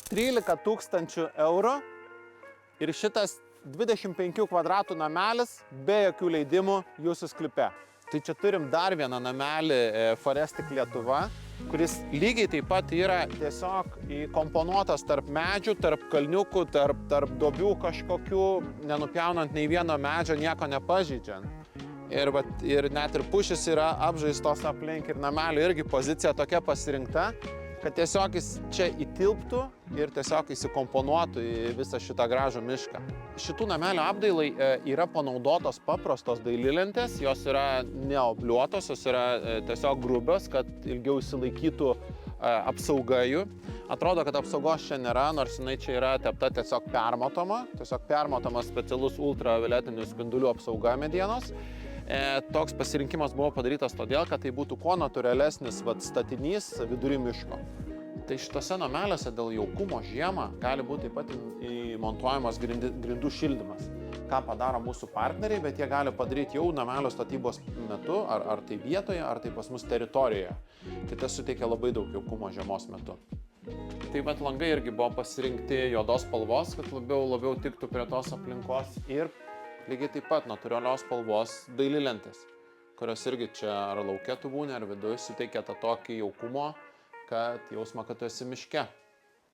13 000 eurų ir šitas 25 kvadratų namelis be jokių leidimų jūsų sklype. Tai čia turim dar vieną namelį Forestic Lietuva, kuris lygiai taip pat yra tiesiog įkomponuotas tarp medžių, tarp kalniukų, tarp duobių kažkokių, nenupjaunant nei vieno medžio, nieko nepažeidžiant. Ir net ir pušis yra apžaistos aplink ir namelio irgi pozicija tokia pasirinkta, kad tiesiog jis čia įtilptų ir tiesiog įsikomponuotų į visą šitą gražų mišką. Šitų namelio apdailai yra panaudotos paprastos dailylentės, jos yra neobliuotos, jos yra tiesiog grubios, kad ilgiau išsilaikytų apsauga jų. Atrodo, kad apsaugos čia nėra, nors jinai čia yra tepta tiesiog permatomas specialus ultravioletinių spindulių apsauga medienos. Toks pasirinkimas buvo padarytas todėl, kad tai būtų kuo natūralesnis statinys vidury miško. Tai šitose nameliuose dėl jaukumo žiemą gali būti taip pat įmontuojamas grindų šildymas. Ką padaro mūsų partneriai, bet jie gali padaryti jau namelio statybos metu, ar tai vietoje, ar tai pas mus teritorijoje. Tai tas suteikia labai daug jaukumo žiemos metu. Tai bet langai irgi buvo pasirinkti juodos spalvos, kad labiau tiktų prie tos aplinkos ir lygiai taip pat natūralios spalvos dailylentės, kurios irgi čia ar lauke tu būni, ar viduje suteikia tą tokį jaukumo, kad jausmą, kad tu esi miške.